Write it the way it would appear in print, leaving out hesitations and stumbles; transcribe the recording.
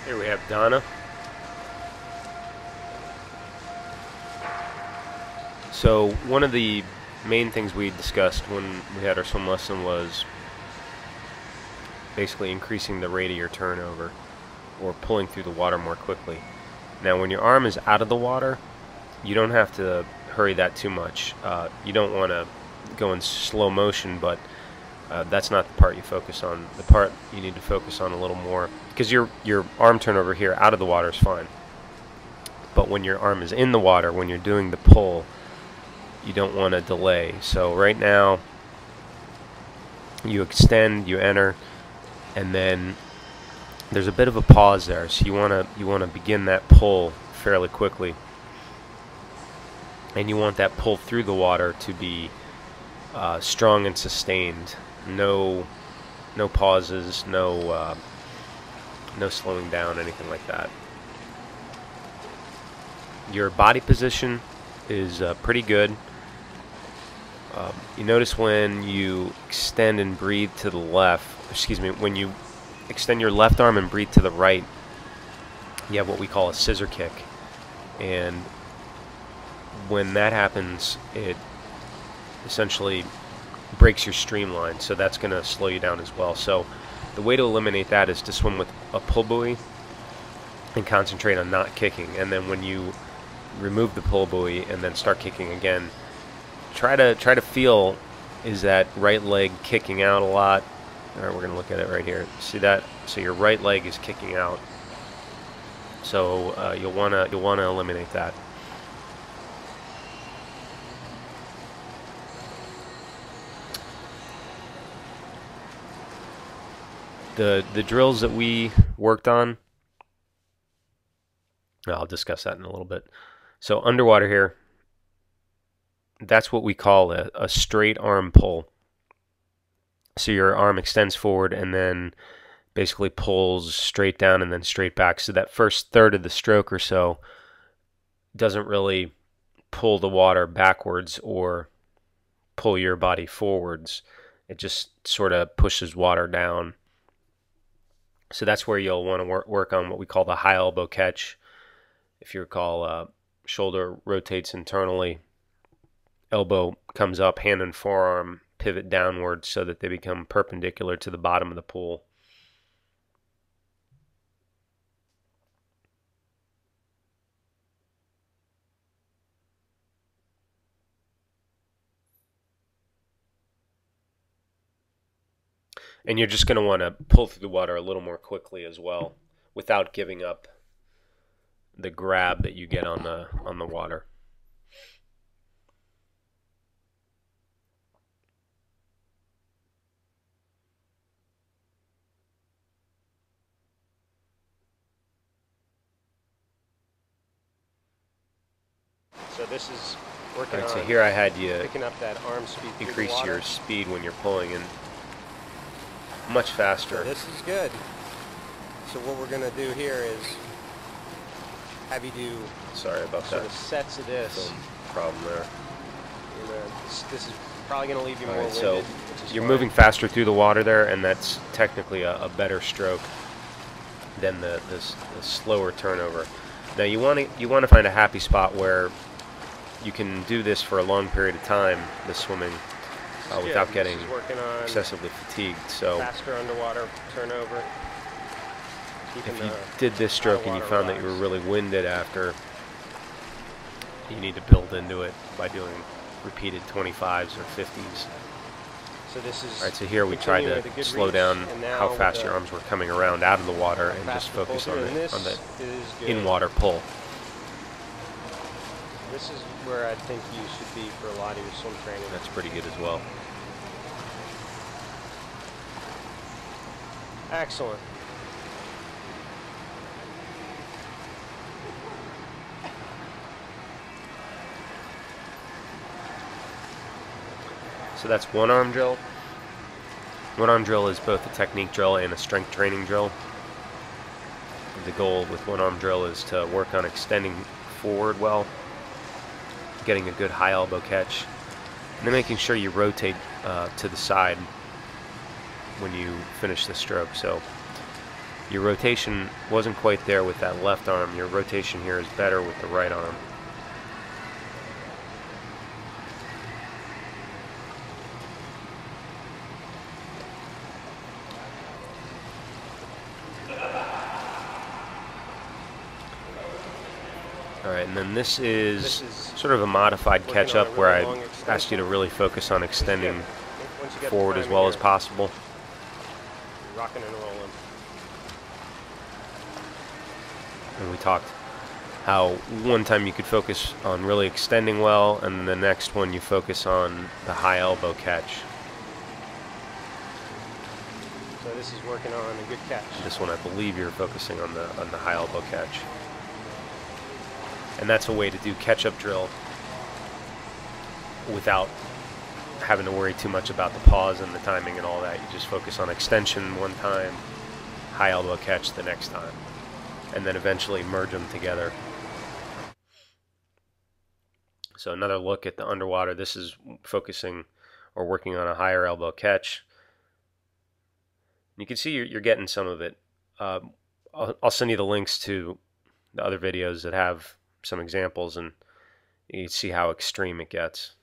Here we have Donna. So one of the main things we discussed when we had our swim lesson was basically increasing the rate of your turnover or pulling through the water more quickly. Now when your arm is out of the water, you don't have to hurry that too much. You don't want to go in slow motion, but that's not the part you focus on. The part you need to focus on a little more, because your arm turnover here out of the water is fine. But when your arm is in the water, when you're doing the pull, you don't want to delay. So right now, you extend, you enter, and then there's a bit of a pause there. So you want to begin that pull fairly quickly, and you want that pull through the water to be strong and sustained. No pauses, no slowing down, anything like that. Your body position is pretty good. You notice when you extend and breathe to the left, when you extend your left arm and breathe to the right, you have what we call a scissor kick. And when that happens, it essentially breaks your streamline, so that's going to slow you down as well. So the way to eliminate that is to swim with a pull buoy and concentrate on not kicking. And then when you remove the pull buoy and then start kicking again, try to feel, is that right leg kicking out a lot? All right, we're going to look at it right here. See that? So your right leg is kicking out. So you'll want to eliminate that. The drills that we worked on, I'll discuss that in a little bit. So underwater here, that's what we call a straight arm pull. So your arm extends forward and then basically pulls straight down and then straight back. So that first third of the stroke or so doesn't really pull the water backwards or pull your body forwards. It just sort of pushes water down. So that's where you'll want to work on what we call the high elbow catch. If you recall, shoulder rotates internally, elbow comes up, hand and forearm pivot downward so that they become perpendicular to the bottom of the pool. And you're just going to want to pull through the water a little more quickly as well, without giving up the grab that you get on the water. So this is working All right, on so here I had you picking up that arm speed. increase your speed when you're pulling in much faster. So this is good. So what we're going to do here is have you do Sorry about sort that. of sets of this. Little problem there. This is probably going to leave you more Alright, so winded, which is you're fine. moving faster through the water there, and that's technically a better stroke than the slower turnover. Now you want to find a happy spot where you can do this for a long period of time, the swimming, without getting excessively fatigued. So faster underwater turnover. if you did this stroke and you found that you were really winded after, you need to build into it by doing repeated 25s or 50s. So this is Alright, so here we tried to slow down how fast your arms were coming around out of the water and just focus on the in-water pull. This is where I think you should be for a lot of your swim training. That's pretty good as well. Excellent. So that's one arm drill. One arm drill is both a technique drill and a strength training drill. The goal with one arm drill is to work on extending forward well, getting a good high elbow catch, and then making sure you rotate to the side when you finish the stroke. So Your rotation wasn't quite there with that left arm. Your rotation here is better with the right arm. Alright, and then this is sort of a modified catch-up where I asked you to really focus on extending forward as well as possible. Rocking and rolling. And we talked how one time you could focus on really extending well, and the next one you focus on the high elbow catch. So this is working on a good catch. This one I believe you're focusing on the high elbow catch. And that's a way to do catch-up drill without having to worry too much about the pause and the timing and all that. You just focus on extension one time, high elbow catch the next time, and then eventually merge them together. So another look at the underwater. This is focusing or working on a higher elbow catch. You can see you're getting some of it. I'll send you the links to the other videos that have some examples, and you can see how extreme it gets.